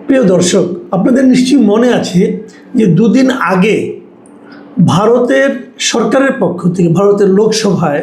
প্রিয় দর্শক, আপনাদের নিশ্চয়ই মনে আছে যে দুদিন আগে ভারতের সরকারের পক্ষ থেকে ভারতের লোকসভায়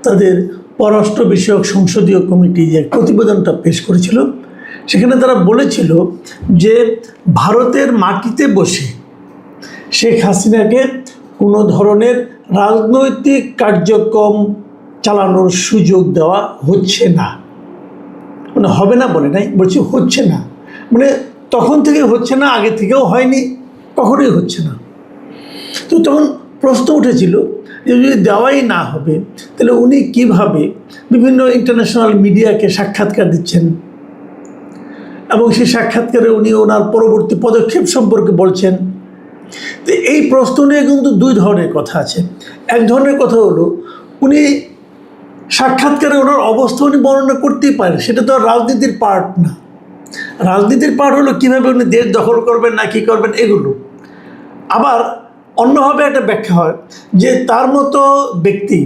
তাদের পররাষ্ট্র বিষয়ক সংসদীয় কমিটি যে প্রতিবেদনটা পেশ করেছিল, সেখানে তারা বলেছিল যে ভারতের মাটিতে বসে শেখ হাসিনাকে কোনো ধরনের রাজনৈতিক কার্যক্রম চালানোর সুযোগ দেওয়া হচ্ছে না। মানে হবে না বলে নাই, বলছি হচ্ছে না, মানে তখন থেকে হচ্ছে না, আগে থেকেও হয়নি, কখনোই হচ্ছে না। তো তখন প্রশ্ন উঠেছিল যে যদি দেওয়াই না হবে তাহলে উনি কিভাবে বিভিন্ন ইন্টারন্যাশনাল মিডিয়াকে সাক্ষাৎকার দিচ্ছেন এবং সেই সাক্ষাৎকারে উনি ওনার পরবর্তী পদক্ষেপ সম্পর্কে বলছেন। তো এই প্রশ্ন নিয়ে কিন্তু দুই ধরনের কথা আছে। এক ধরনের কথা হলো উনি সাক্ষাৎকারে ওনার অবস্থা উনি বর্ণনা করতেই পারেন, সেটা তো আর রাজনীতির পার্ট না। রাজনীতির পার্ট হলো কীভাবে উনি দেশ দখল করবেন না কী করবেন এগুলো। আবার অন্যভাবে একটা ব্যাখ্যা হয় যে তার মতো ব্যক্তি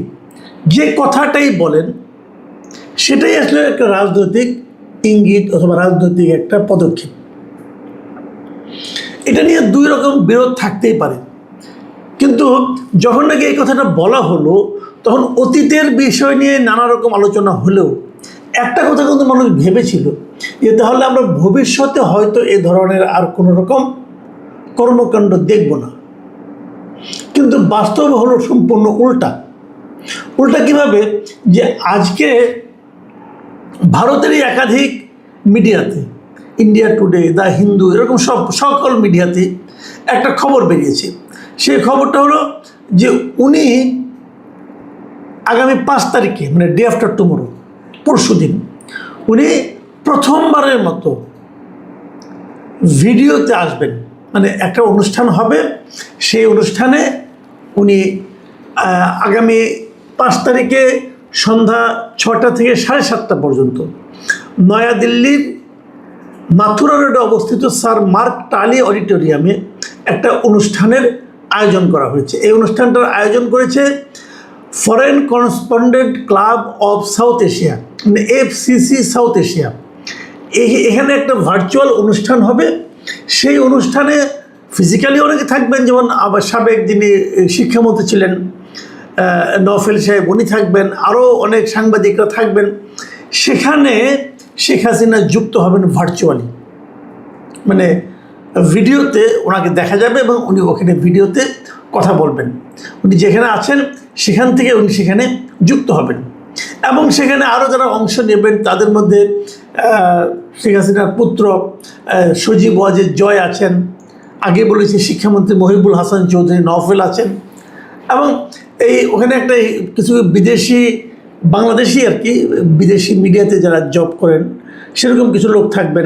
যে কথাটাই বলেন সেটাই আসলে একটা রাজনৈতিক ইঙ্গিত অথবা রাজনৈতিক একটা পদক্ষেপ। এটা নিয়ে দুই রকম বিরোধ থাকতেই পারে, কিন্তু যখন নাকি এই কথাটা বলা হলো তখন অতীতের বিষয় নিয়ে নানা রকম আলোচনা হলেও একটা কথা কিন্তু মানুষ ভেবেছিল যে তাহলে আমরা ভবিষ্যতে হয়তো এ ধরনের আর কোনো রকম কর্মকাণ্ড দেখব না। কিন্তু বাস্তব হলো সম্পূর্ণ উল্টা। কিভাবে? যে আজকে ভারতেরই একাধিক মিডিয়াতে, ইন্ডিয়া টুডে, দ্য হিন্দু, এরকম সকল মিডিয়াতে একটা খবর বেরিয়েছে। সেই খবরটা হলো যে উনি আগামী 5 তারিখে, মানে ডে আফটার টুমোরো, পরশু দিন, উনি প্রথমবারের মতো ভিডিওতে আসবেন। মানে একটা অনুষ্ঠান হবে, সেই অনুষ্ঠানে উনি আগামী 5 তারিখে সন্ধ্যা 6টা থেকে 7:30 পর্যন্ত নয়াদিল্লির মাথুরা রোডে অবস্থিত স্যার মার্ক টালি অডিটোরিয়ামে একটা অনুষ্ঠানের আয়োজন করা হয়েছে। এই অনুষ্ঠানটার আয়োজন করেছে foreign correspondent club of south Asia, মানে FCC সাউথ এশিয়া। এখানে একটা ভার্চুয়াল অনুষ্ঠান হবে। সেই অনুষ্ঠানে ফিজিক্যালি অনেকে থাকবেন, যেমন আবার সাবেক যিনি শিক্ষামন্ত্রী ছিলেন নওফেল সাহেব, উনি থাকবেন, আরও অনেক সাংবাদিকরা থাকবেন। সেখানে শেখ হাসিনা যুক্ত হবেন ভার্চুয়ালি, মানে ভিডিওতে ওনাকে দেখা যাবে এবং উনি ওখানে ভিডিওতে কথা বলবেন। উনি যেখানে আছেন সেখান থেকে উনি সেখানে যুক্ত হবেন এবং সেখানে আরও যারা অংশ নেবেন তাদের মধ্যে শেখ হাসিনার পুত্র সজীব ওয়াজেদ জয় আছেন, আগে বলেছি শিক্ষামন্ত্রী মহিবুল হাসান চৌধুরী নওফেল আছেন, এবং ওখানে একটা কিছু বিদেশি বাংলাদেশি আর কি বিদেশি মিডিয়াতে যারা জব করেন সেরকম কিছু লোক থাকবেন।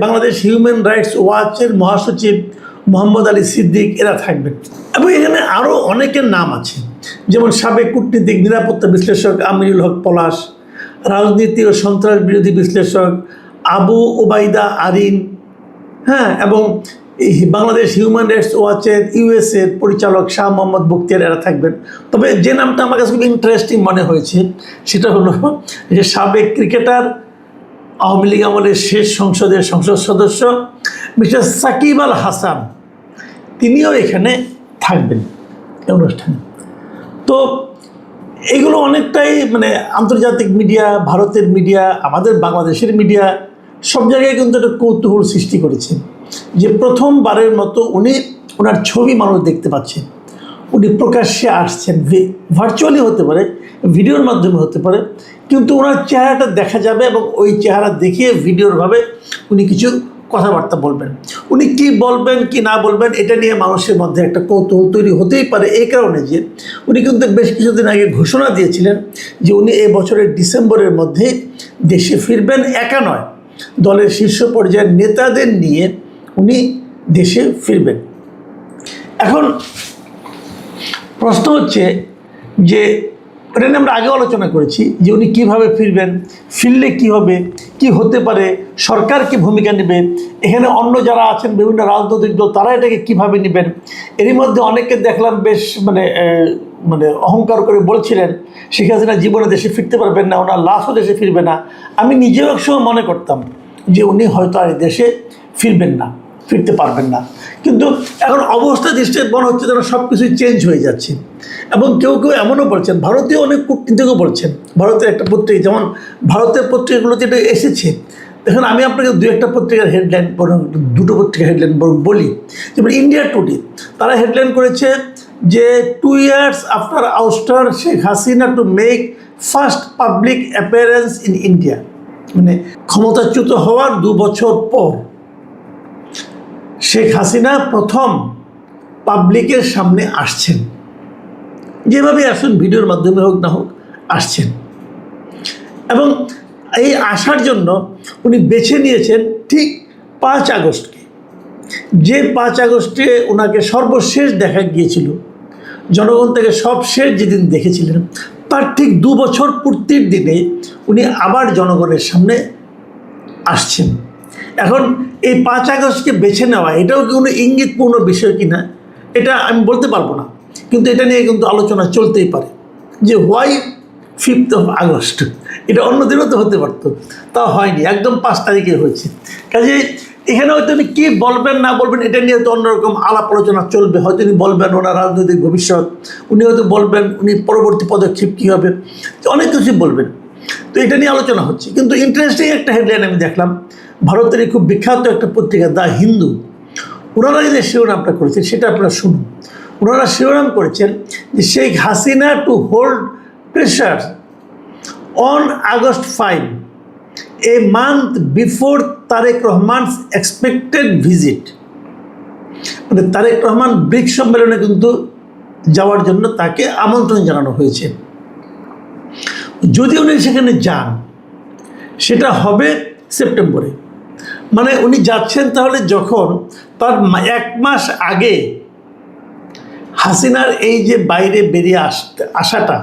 বাংলাদেশ হিউম্যান রাইটস ওয়াচের মহাসচিব মোহাম্মদ আলী সিদ্দিক, এরা থাকবেন। এবং এখানে আরও অনেকের নাম আছে, যেমন সাবেক কূটনীতিক নিরাপত্তা বিশ্লেষক আমিনুল হক পলাশ, রাজনীতি ও সন্ত্রাস বিরোধী বিশ্লেষক আবু ওবায়দা আরিন, হ্যাঁ, এবং বাংলাদেশ হিউম্যান রাইটস ওয়াচের USA পরিচালক শাহ মোহাম্মদ বখতিয়ার, এরা থাকবেন। তবে যে নামটা আমার কাছে খুব ইন্টারেস্টিং মনে হয়েছে সেটা হলো যে সাবেক ক্রিকেটার, আওয়ামী লীগ আমলের শেষ সংসদের সংসদ সদস্য মিস্টার সাকিব আল হাসান, তিনিও এখানে থাকবেন এই অনুষ্ঠানে। তো এগুলো অনেকটাই মানে আন্তর্জাতিক মিডিয়া, ভারতের মিডিয়া, আমাদের বাংলাদেশের মিডিয়া, সব জায়গায় কিন্তু একটা কৌতূহল সৃষ্টি করেছে যে প্রথমবারের মতো উনি ওনার ছবি মানুষ দেখতে পাচ্ছে, উনি প্রকাশ্যে আসছেন। ভার্চুয়ালি হতে পারে, ভিডিওর মাধ্যমে হতে পারে, কিন্তু ওনার চেহারাটা দেখা যাবে এবং ওই চেহারা দেখিয়ে ভিডিওরভাবে উনি কিছু কথাবার্তা বলবেন। উনি কি বলবেন কি না বলবেন এটা নিয়ে মানুষের মধ্যে একটা কৌতূহল তৈরি হতেই পারে, এই কারণে যে উনি কিন্তু বেশ কিছুদিন আগে ঘোষণা দিয়েছিলেন যে উনি এই বছরের ডিসেম্বরের মধ্যে দেশে ফিরবেন। একা নয়, দলের শীর্ষ পর্যায়ের নেতাদের নিয়ে উনি দেশে ফিরবেন। এখন প্রশ্ন হচ্ছে যে এটা নিয়ে আমরা আগে আলোচনা করেছি যে উনি কীভাবে ফিরবেন, ফিরলে কী হবে, কি হতে পারে, সরকার কি ভূমিকা নেবে, এখানে অন্য যারা আছেন বিভিন্ন রাজনৈতিক দল তারা এটাকে কীভাবে নেবেন। এরই মধ্যে অনেককে দেখলাম বেশ মানে অহংকার করে বলছিলেন শেখ হাসিনা জীবনে দেশে ফিরতে পারবেন না, ওনার লাশও দেশে ফিরবে না। আমি নিজেও একসময় মনে করতাম যে উনি হয়তো আর দেশে ফিরবেন না, ফিরতে পারবেন না। কিন্তু এখন অবস্থা দৃষ্টিতে মনে হচ্ছে যেন সব কিছুই চেঞ্জ হয়ে যাচ্ছে। এবং কেউ কেউ এমনও বলছেন, ভারতীয় অনেক কূটনীতিকও বলছেন, ভারতের একটা পত্রিকা, যেমন ভারতের পত্রিকাগুলো যেটা এসেছে, দেখুন আমি আপনাকে দু একটা পত্রিকার হেডলাইন বরং দুটো পত্রিকার হেডলাইন বরং বলি। যেমন ইন্ডিয়া টুডে, তারা হেডলাইন করেছে যে 2 years after ouster Sheikh Hasina to make first public appearance in India, মানে ক্ষমতাচ্যুত হওয়ার 2 বছর পর শেখ হাসিনা প্রথম পাবলিকের সামনে আসছেন। যেভাবে আসুন, ভিডিওর মাধ্যমে হোক না হোক, আসছেন। এবং এই আসার জন্য উনি বেছে নিয়েছেন ঠিক 5 আগস্টকে, যে 5 আগস্টে ওনাকে সর্বশেষ দেখা গিয়েছিল, জনগণ থেকে সবশেষ যেদিন দেখেছিলেন, তার ঠিক 2 বছর পূর্তির দিনে উনি আবার জনগণের সামনে আসছেন। এখন এই 5 আগস্টকে বেছে নেওয়া, এটাও কি কোনো ইঙ্গিতপূর্ণ বিষয় কিনা এটা আমি বলতে পারবো না, কিন্তু এটা নিয়ে কিন্তু আলোচনা চলতেই পারে যে হোয়াই 5th of আগস্ট, এটা অন্য দিনও তো হতে পারতো, তাও হয়নি, একদম 5 তারিখে হয়েছে। কাজে এখানে হয়তো উনি কী বলবেন না বলবেন এটা নিয়ে তো অন্যরকম আলাপ আলোচনা চলবে। হয়তো উনি বলবেন ওনার রাজনৈতিক ভবিষ্যৎ, উনি হয়তো বলবেন উনি পরবর্তী পদক্ষেপ কী হবে, অনেক কিছু বলবেন। তো এটা নিয়ে আলোচনা হচ্ছে। কিন্তু ইন্টারেস্টিং একটা হেডলাইন আমি দেখলাম, ভারতের খুব বিখ্যাত একটা পত্রিকা দ্য হিন্দু, ওনারা যে শিরোনামটা করেছেন সেটা আপনারা শুনুন। ওনারা শিরোনাম করেছেন যে Sheikh Hasina to hold pressure on August 5, a month before Tarek Rahman's expected visit. মানে তারেক রহমান ব্রিক্স সম্মেলনে কিন্তু যাওয়ার জন্য তাকে আমন্ত্রণ জানানো হয়েছে। যদি উনি সেখানে যান, সেটা হবে সেপ্টেম্বরে। মানে উনি যাচ্ছেন তাহলে যখন তার 1 মাস আগে হাসিনার এই যে বাইরে বেরিয়ে আসাটা,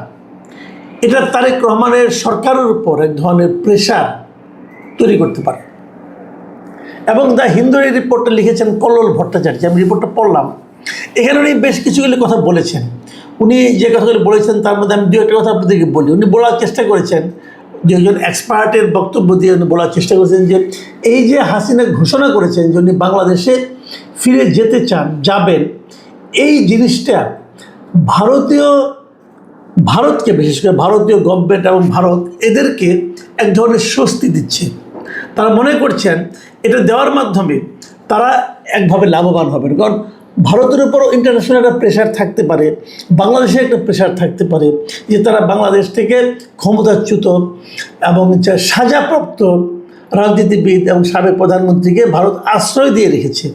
এটা তারেক রহমানের সরকারের উপর এক ধরনের প্রেশার তৈরি করতে পারে। এবং দ্য হিন্দুর এই রিপোর্টটা লিখেছেন কল্লোল ভট্টাচার্য, আমি রিপোর্টটা পড়লাম। এখানে উনি বেশ কিছুগুলো কথা বলেছেন। উনি যে কথাগুলো বলেছেন তার মধ্যে আমি 2 একটা কথা আপনাদেরকে বলি। উনি বলার চেষ্টা করেছেন, যে একজন এক্সপার্টের বক্তব্য দিয়ে উনি বলার চেষ্টা করেছেন যে এই যে হাসিনা ঘোষণা করেছেন যে উনি বাংলাদেশে ফিরে যেতে চান, যাবেন, এই জিনিসটা ভারতকে, বিশেষ করে ভারতীয় গভর্নমেন্ট এবং ভারত এদেরকে এক ধরনের স্বস্তি দিচ্ছে। তারা মনে করছেন এটা দেওয়ার মাধ্যমে তারা একভাবে লাভবান হবেন। কারণ ভারতের উপরও ইন্টারন্যাশনাল একটা প্রেশার থাকতে পারে, বাংলাদেশে একটা প্রেশার থাকতে পারে যে তারা বাংলাদেশ থেকে ক্ষমতাচ্যুত এবং সাজাপ্রাপ্ত রাজনীতিবিদ এবং সাবেক প্রধানমন্ত্রীকে ভারত আশ্রয় দিয়ে রেখেছে।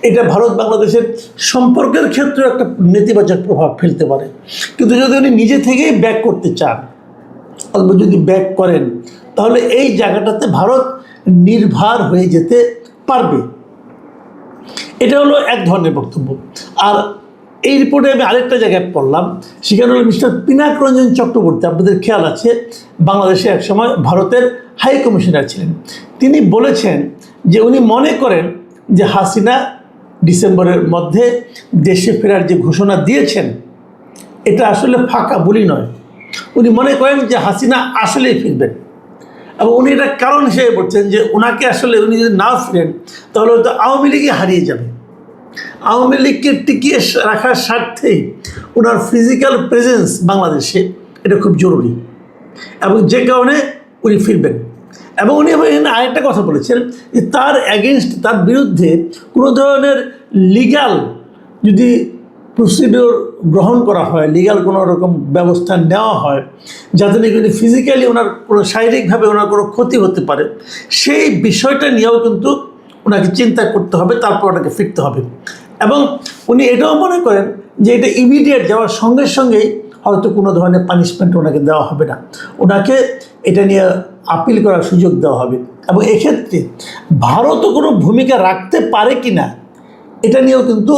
এটা ভারত বাংলাদেশের সম্পর্কের ক্ষেত্রে একটা নেতিবাচক প্রভাব ফেলতে পারে। কিন্তু যদি উনি নিজে থেকেই ব্যাক করতে চান, অথবা যদি ব্যাক করেন, তাহলে এই জায়গাটাতে ভারত নির্ভর হয়ে যেতে পারবে। এটা হলো এক ধরনের বক্তব্য। আর এই রিপোর্টে আমি আরেকটা জায়গায় পড়লাম, সেখানে হলো মিস্টার পিনাক রঞ্জন চক্রবর্তী, আপনাদের খেয়াল আছে বাংলাদেশে একসময় ভারতের হাই কমিশনার ছিলেন। তিনি বলেছেন যে উনি মনে করেন যে হাসিনা ডিসেম্বরের মধ্যে দেশে ফেরার যে ঘোষণা দিয়েছেন, এটা আসলে ফাঁকা বলি নয়। উনি মনে করেন যে হাসিনা আসলেই ফিরবেন। এবং উনি এটা কারণ হিসেবে বলছেন যে ওনাকে আসলে উনি যদি না ফিরেন তাহলে হয়তো আওয়ামী লীগই হারিয়ে যাবে। আওয়ামী লীগকে টিকিয়ে রাখার স্বার্থেই ওনার ফিজিক্যাল প্রেজেন্স বাংলাদেশে এটা খুব জরুরি, এবং যে কারণে উনি ফিরবেন। এবং উনি আরেকটা কথা বলেছেন যে তার অ্যাগেনস্ট, তার বিরুদ্ধে কোনো ধরনের লিগ্যাল যদি প্রসিডিওর গ্রহণ করা হয়, লিগ্যাল কোনো রকম ব্যবস্থা নেওয়া হয় যাতে নাকি ফিজিক্যালি ওনার কোনো শারীরিকভাবে ওনার কোনো ক্ষতি হতে পারে, সেই বিষয়টা নিয়েও কিন্তু ওনাকে চিন্তা করতে হবে, তারপর ওনাকে ফিরতে হবে। এবং উনি এটাও মনে করেন যে এটা ইমিডিয়েট যাওয়ার সঙ্গে সঙ্গেই হয়তো কোনো ধরনের পানিশমেন্ট ওনাকে দেওয়া হবে না, ওনাকে এটা নিয়ে আপিল করার সুযোগ দেওয়া হবে। এবং এক্ষেত্রে ভারতও কোনো ভূমিকা রাখতে পারে কি না এটা নিয়েও কিন্তু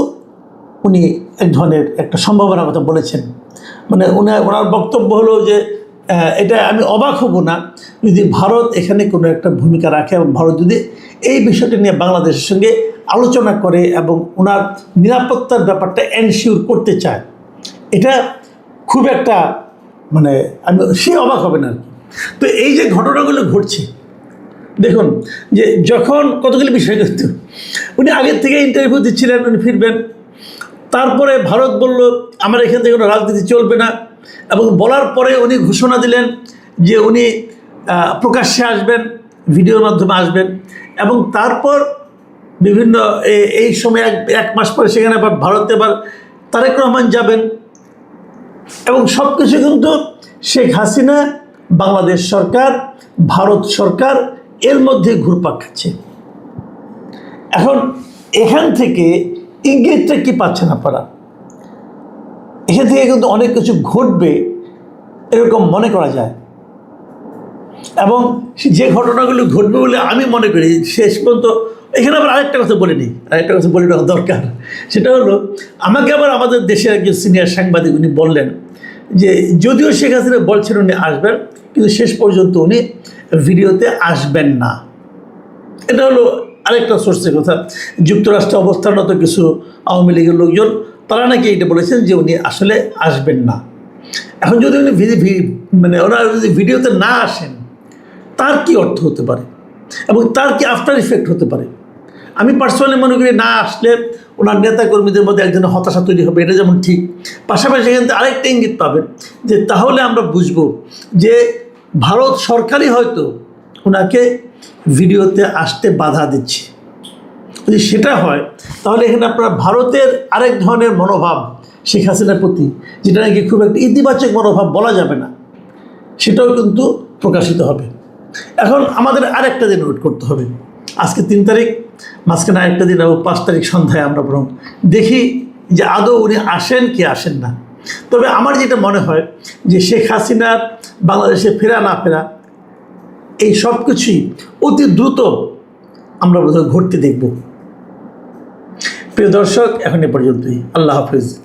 উনি এক ধরনের একটা সম্ভাবনার কথা বলেছেন। মানে ওনার বক্তব্য হলো যে এটা আমি অবাক হব না যদি ভারত এখানে কোনো একটা ভূমিকা রাখে, এবং ভারত যদি এই বিষয়টি নিয়ে বাংলাদেশের সঙ্গে আলোচনা করে এবং ওনার নিরাপত্তার ব্যাপারটা এনশিওর করতে চায়। এটা খুব একটা মানে সে অবাক হবে না আর কি। তো এই যে ঘটনাগুলো ঘটছে, দেখুন যে যখন কতগুলি বিষয় কিন্তু উনি আগের থেকে ইন্টারভিউ দিচ্ছিলেন, উনি ফিরবেন, তারপরে ভারত বলল আমার এখান থেকে কোনো রাজনীতি চলবে না, এবং বলার পরে উনি ঘোষণা দিলেন যে উনি প্রকাশ্যে আসবেন, ভিডিওর মাধ্যমে আসবেন, এবং তারপর বিভিন্ন এই সময় এক মাস পরে সেখানে আবার ভারতে আবার তারেক রহমান যাবেন, এবং সব কিছু কিন্তু শেখ হাসিনা, বাংলাদেশ সরকার, ভারত সরকার এর মধ্যে ঘুরপাক খাচ্ছে। এখন এখান থেকে ইঙ্গিতটা কি পাচ্ছেন আপনারা? এখান থেকে কিন্তু অনেক কিছু ঘটবে এরকম মনে করা যায়, এবং যে ঘটনাগুলো ঘটবে বলে আমি মনে করি শেষ পর্যন্ত। এখানে আবার আরেকটা কথা বলে নিই, আরেকটা কথা বলে নেওয়া দরকার। সেটা হলো, আমাকে আবার আমাদের দেশের একজন সিনিয়র সাংবাদিক উনি বললেন যে যদিও শেখ হাসিনা বলছেন উনি আসবেন, কিন্তু শেষ পর্যন্ত উনি ভিডিওতে আসবেন না। এটা হলো আরেকটা সোর্সের কথা। যুক্তরাষ্ট্রে অবস্থানরত কিছু আওয়ামী লীগের লোকজন তারা নাকি এটা বলেছেন যে উনি আসলে আসবেন না। এখন যদি উনি মানে ওনারা যদি ভিডিওতে না আসেন, তার কি অর্থ হতে পারে এবং তার কি আফটার ইফেক্ট হতে পারে? আমি পার্সোনালি মনে করি না আসলে ওনার নেতাকর্মীদের মধ্যে একজনের হতাশা তৈরি হবে, এটা যেমন ঠিক, পাশাপাশি এখান থেকে আরেকটা ইঙ্গিত পাবেন যে তাহলে আমরা বুঝবো যে ভারত সরকারই হয়তো ওনাকে ভিডিওতে আসতে বাধা দিচ্ছে। যদি সেটা হয় তাহলে এখানে আপনার ভারতের আরেক ধরনের মনোভাব শেখ হাসিনার প্রতি, যেটা নাকি খুব একটা ইতিবাচক মনোভাব বলা যাবে না, সেটাও কিন্তু প্রকাশিত হবে। এখন আমাদের আরেকটা দিন ওয়েট করতে হবে। আজকে 3 তারিখ, মাঝখানে আরেকটা দিন এবং 5 তারিখ সন্ধ্যায় আমরা বরং দেখি যে আদৌ উনি আসেন কি আসেন না। তবে আমার যেটা মনে হয় যে শেখ হাসিনার বাংলাদেশে ফেরা না ফেরা এই সব কিছুই অতি দ্রুত আমরা বোধহয় ঘটতে দেখব। প্রিয় দর্শক, এখন এ পর্যন্তই। আল্লাহ হাফিজ।